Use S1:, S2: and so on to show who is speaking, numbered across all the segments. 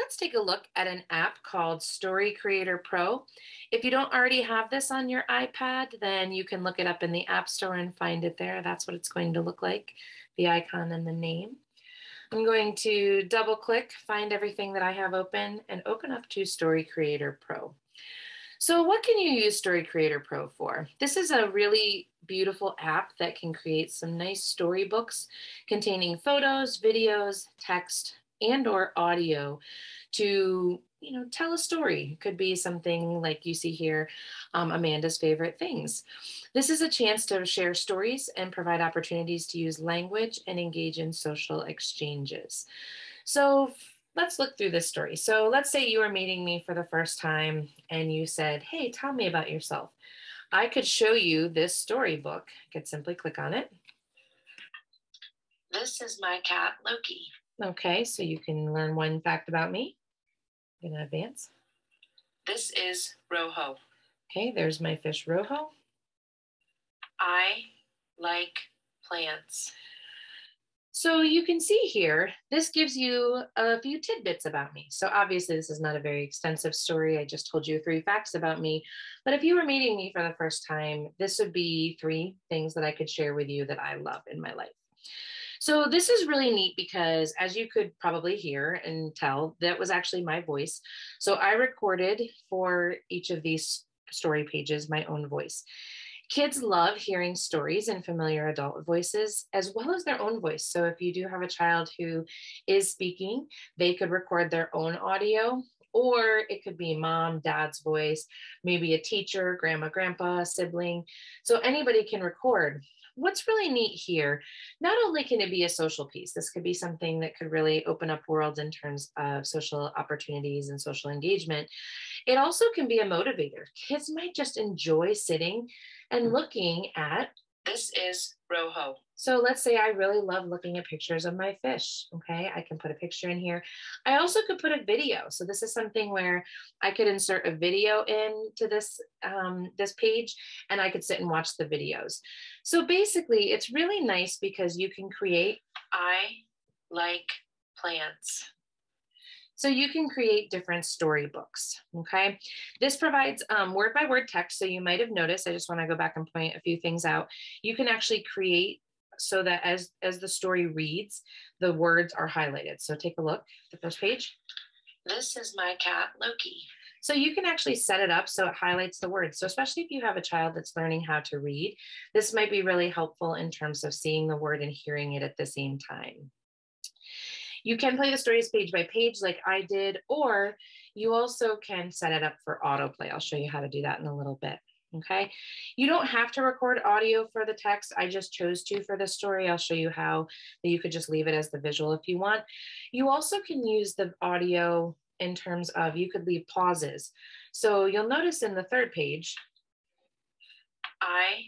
S1: let's take a look at an app called Story Creator Pro. If you don't already have this on your iPad, then you can look it up in the App Store and find it there. That's what it's going to look like, the icon and the name. I'm going to double click, find everything that I have open, and open up to Story Creator Pro. So what can you use Story Creator Pro for? This is a really beautiful app that can create some nice storybooks containing photos, videos, text, and or audio to tell a story. It could be something like you see here, Amanda's favorite things. This is a chance to share stories and provide opportunities to use language and engage in social exchanges. So let's look through this story. So let's say you are meeting me for the first time and you said, hey, tell me about yourself. I could show you this storybook. I could simply click on it.
S2: This is my cat, Loki.
S1: Okay, so you can learn one fact about me. I'm gonna advance.
S2: This is Rojo.
S1: Okay, there's my fish, Rojo.
S2: I like plants.
S1: So you can see here, this gives you a few tidbits about me. So obviously this is not a very extensive story. I just told you 3 facts about me. But if you were meeting me for the first time, this would be 3 things that I could share with you that I love in my life. So this is really neat because, as you could probably hear and tell, that was actually my voice. So I recorded for each of these story pages my own voice. Kids love hearing stories in familiar adult voices as well as their own voice. So if you do have a child who is speaking, they could record their own audio, or it could be mom, dad's voice, maybe a teacher, grandma, grandpa, sibling. So anybody can record. What's really neat here, not only can it be a social piece, this could be something that could really open up worlds in terms of social opportunities and social engagement. It also can be a motivator. Kids might just enjoy sitting and looking at.
S2: This is Rojo.
S1: So let's say I really love looking at pictures of my fish. Okay, I can put a picture in here. I also could put a video. So this is something where I could insert a video into this page, and I could sit and watch the videos. So basically, it's really nice because you can create.
S2: I like plants.
S1: So you can create different storybooks, okay? This provides word by word text. So you might have noticed, I just wanna go back and point a few things out. You can actually create so that as the story reads, the words are highlighted. So take a look at the first page.
S2: This is my cat, Loki.
S1: So you can actually set it up so it highlights the words. So especially if you have a child that's learning how to read, this might be really helpful in terms of seeing the word and hearing it at the same time. You can play the stories page by page like I did, or you also can set it up for autoplay. I'll show you how to do that in a little bit. Okay. You don't have to record audio for the text. I just chose to for the story. I'll show you how you could just leave it as the visual if you want. You also can use the audio in terms of you could leave pauses. So you'll notice in the 3rd page,
S2: I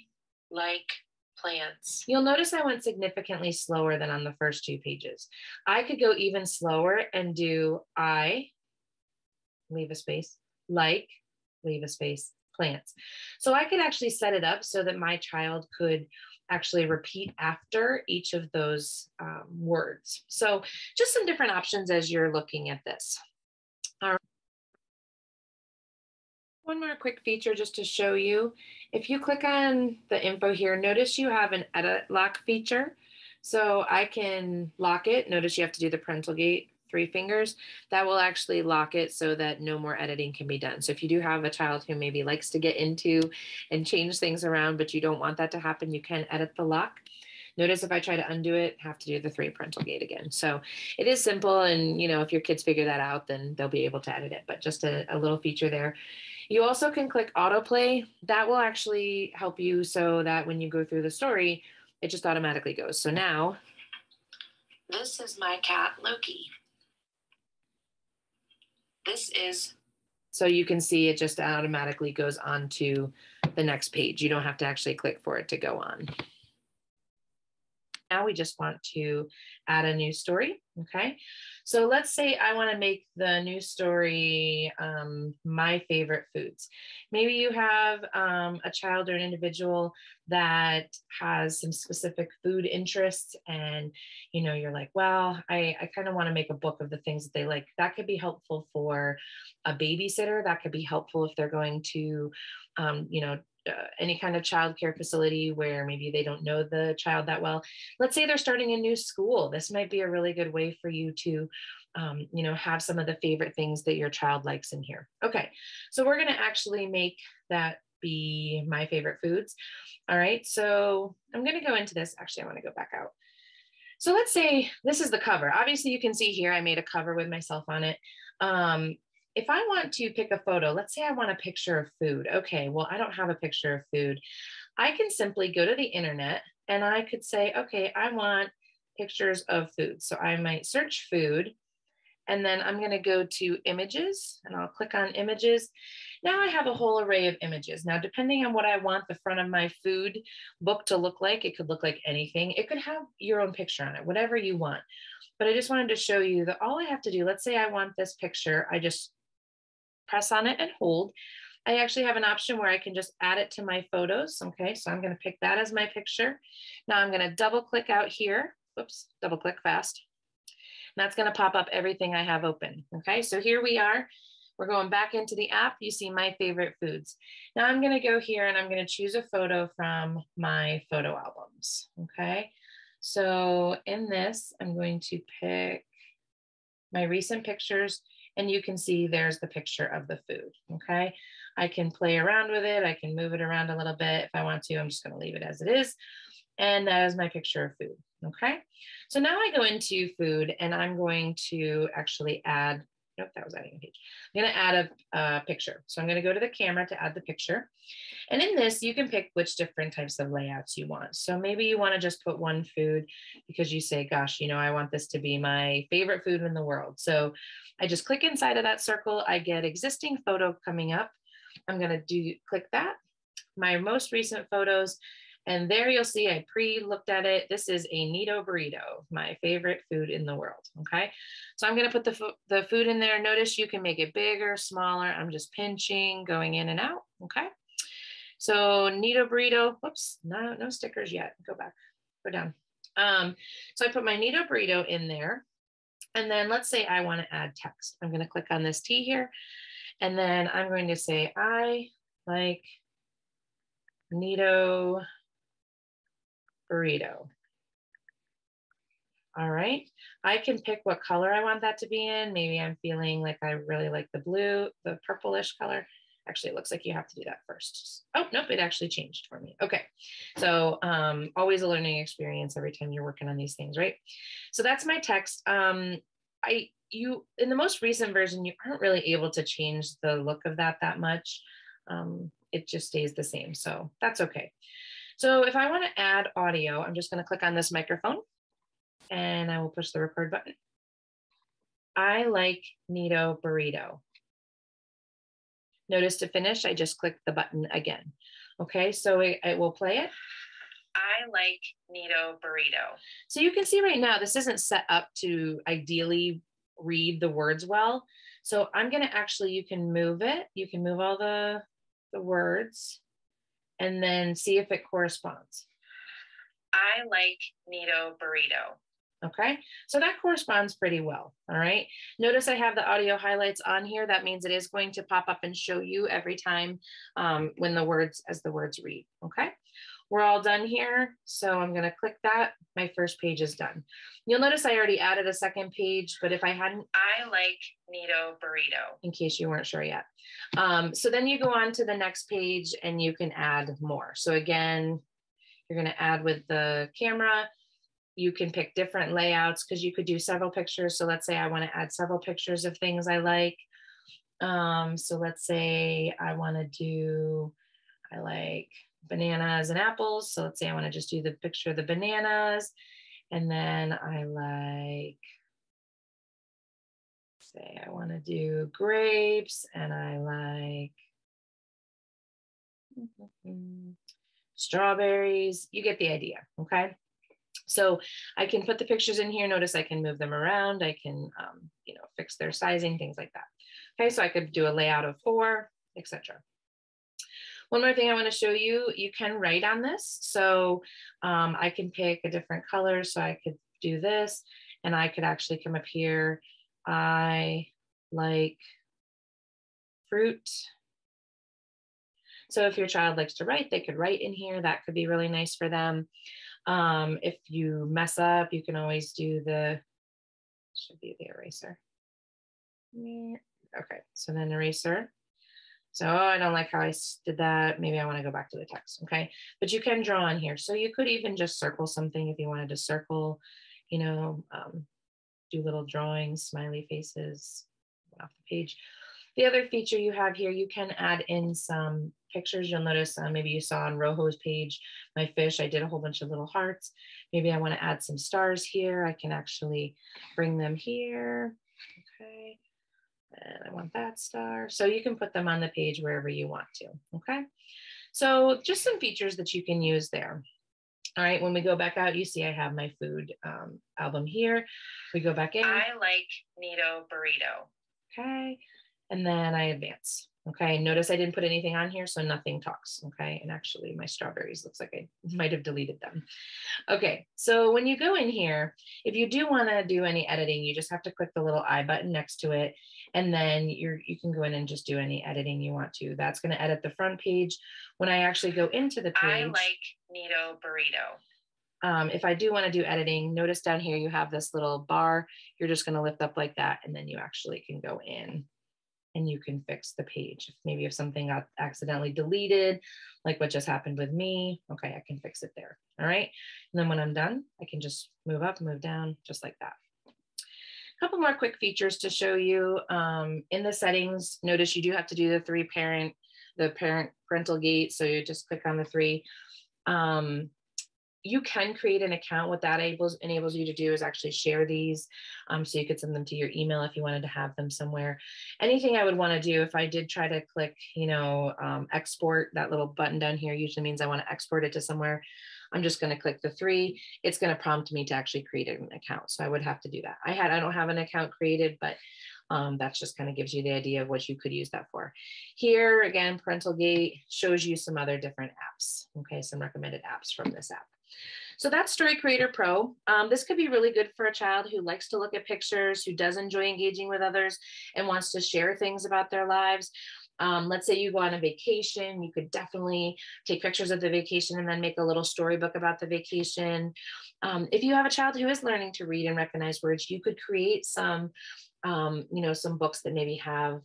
S2: like plants.
S1: You'll notice I went significantly slower than on the first 2 pages. I could go even slower and do I, leave a space, like, leave a space, plants. So I could actually set it up so that my child could actually repeat after each of those words. So just some different options as you're looking at this. All right. One more quick feature just to show you. If you click on the info here, notice you have an edit lock feature. So I can lock it. Notice you have to do the parental gate, 3 fingers. That will actually lock it so that no more editing can be done. So if you do have a child who maybe likes to get into and change things around, but you don't want that to happen, you can edit the lock. Notice if I try to undo it, have to do the 3 parental gate again. So it is simple. And if your kids figure that out, then they'll be able to edit it, but just a little feature there. You also can click autoplay. That will actually help you so that when you go through the story, it just automatically goes. So now.
S2: This is my cat, Loki. This is.
S1: So you can see it just automatically goes on to the next page. You don't have to actually click for it to go on. Now we just want to add a new story, okay? So let's say I wanna make the new story my favorite foods. Maybe you have a child or an individual that has some specific food interests and you're like, well, I kind of wanna make a book of the things that they like. That could be helpful for a babysitter. That could be helpful if they're going to, any kind of childcare facility where maybe they don't know the child that well. Let's say they're starting a new school. This might be a really good way for you to, have some of the favorite things that your child likes in here. Okay, so we're going to actually make that be my favorite foods. All right, so I'm going to go into this. Actually, I want to go back out. So let's say this is the cover. Obviously, you can see here I made a cover with myself on it. If I want to pick a photo, let's say I want a picture of food. Okay, well, I don't have a picture of food. I can simply go to the internet and I could say, okay, I want pictures of food. So I might search food and then I'm going to go to images and I'll click on images. Now I have a whole array of images. Now, depending on what I want the front of my food book to look like, it could look like anything. It could have your own picture on it, whatever you want. But I just wanted to show you that all I have to do, let's say I want this picture, I just press on it and hold. I actually have an option where I can just add it to my photos. Okay, so I'm going to pick that as my picture. Now I'm going to double click out here. Whoops, double click fast. And that's going to pop up everything I have open. Okay, so here we are. We're going back into the app. You see my favorite foods. Now I'm going to go here and I'm going to choose a photo from my photo albums. Okay, so in this, I'm going to pick my recent pictures. And you can see there's the picture of the food, okay? I can play around with it. I can move it around a little bit if I want to. I'm just gonna leave it as it is. And that is my picture of food, okay? So now I go into food and I'm going to actually add, nope, that was adding a page. I'm gonna add a picture. So I'm gonna go to the camera to add the picture. And in this, you can pick which different types of layouts you want. So maybe you want to just put one food because you say, gosh, I want this to be my favorite food in the world. So I just click inside of that circle. I get existing photo coming up. I'm going to click that, my most recent photos. And there you'll see I pre-looked at it. This is a Nito burrito, my favorite food in the world, okay? So I'm gonna put the food in there. Notice you can make it bigger, smaller. I'm just pinching, going in and out, okay? So Nito burrito, whoops, no stickers yet. Go back, go down. So I put my Nito burrito in there. And then let's say I want to add text. I'm going to click on this T here. And then I'm going to say, I like Nito burrito. All right. I can pick what color I want that to be in. Maybe I'm feeling like I really like the blue, the purplish color. Actually, it looks like you have to do that first. Oh, nope, it actually changed for me. Okay, so always a learning experience every time you're working on these things, right? So that's my text. In the most recent version, you aren't really able to change the look of that much. It just stays the same, so that's okay. So if I want to add audio, I'm just going to click on this microphone and I will push the record button. I like Nito burrito. Notice to finish, I just click the button again. Okay, so it will play it.
S2: I like Nito burrito.
S1: So you can see right now, this isn't set up to ideally read the words well. So I'm gonna actually, you can move it. You can move all the words and then see if it corresponds.
S2: I like Nito burrito.
S1: Okay, so that corresponds pretty well. All right, notice I have the audio highlights on here. That means it is going to pop up and show you every time when the words read. Okay, we're all done here. So I'm going to click that. My first page is done. You'll notice I already added a second page, but if I hadn't,
S2: I like Nito burrito.
S1: In case you weren't sure yet. So then you go on to the next page and you can add more. So again, you're going to add with the camera. You can pick different layouts because you could do several pictures. So let's say I want to add several pictures of things I like. So let's say I want to do, I like bananas and apples. So let's say I want to just do the picture of the bananas. And then I like, say I want to do grapes and I like strawberries. You get the idea, okay? So I can put the pictures in here. Notice I can move them around. I can, fix their sizing, things like that. Okay, so I could do a layout of 4, etc. One more thing I want to show you, you can write on this. So I can pick a different color. So I could do this and I could actually come up here. I like fruit. So if your child likes to write, they could write in here. That could be really nice for them. If you mess up, you can always do should be the eraser. Okay, so then eraser. So I don't like how I did that. Maybe I want to go back to the text, okay? But you can draw on here. So you could even just circle something if you wanted to circle, do little drawings, smiley faces off the page. The other feature you have here, you can add in some pictures. You'll notice maybe you saw on Rojo's page, my fish, I did a whole bunch of little hearts. Maybe I want to add some stars here. I can actually bring them here. Okay. And I want that star. So you can put them on the page wherever you want to. Okay. So just some features that you can use there. All right, when we go back out, you see I have my food album here. We go back in.
S2: I like Nito burrito.
S1: Okay, and then I advance. Okay, notice I didn't put anything on here, so nothing talks. Okay, and actually my strawberries looks like I might have deleted them. Okay, so when you go in here, if you do want to do any editing, you just have to click the little I button next to it, and then you can go in and just do any editing you want to. That's going to edit the front page. When I actually go into the page,
S2: I like Nito burrito.
S1: If I do want to do editing, notice down here you have this little bar. You're just going to lift up like that, and then you actually can go in and you can fix the page. Maybe if something got accidentally deleted, like what just happened with me, okay, I can fix it there. All right. And then when I'm done, I can just move up, move down, just like that. A couple more quick features to show you. In the settings, notice you do have to do the parental gate. So you just click on the 3. You can create an account. What that enables you to do is actually share these. So you could send them to your email if you wanted to have them somewhere. Anything I would want to do, if I did try to click, export, that little button down here usually means I want to export it to somewhere. I'm just going to click the 3. It's going to prompt me to actually create an account. So I would have to do that. I don't have an account created, but that's just kind of gives you the idea of what you could use that for. Here, again, Parental Gate shows you some other different apps. Okay, some recommended apps from this app. So that's Story Creator Pro. This could be really good for a child who likes to look at pictures, who does enjoy engaging with others and wants to share things about their lives. Let's say you go on a vacation, you could definitely take pictures of the vacation and then make a little storybook about the vacation. If you have a child who is learning to read and recognize words, you could create some books that maybe have,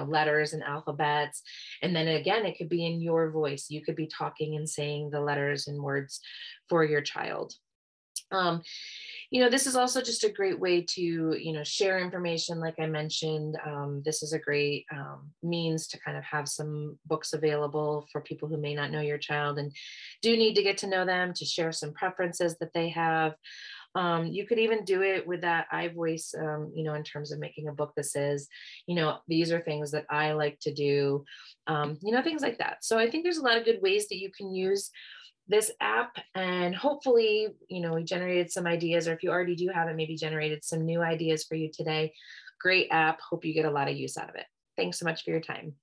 S1: letters and alphabets. And then again, it could be in your voice. You could be talking and saying the letters and words for your child. This is also just a great way to, share information. Like I mentioned, this is a great means to kind of have some books available for people who may not know your child and do need to get to know them, to share some preferences that they have. You could even do it with that iVoice, in terms of making a book that says, these are things that I like to do, things like that. So I think there's a lot of good ways that you can use this app, and hopefully, we generated some ideas, or if you already do have it, maybe generated some new ideas for you today. Great app. Hope you get a lot of use out of it. Thanks so much for your time.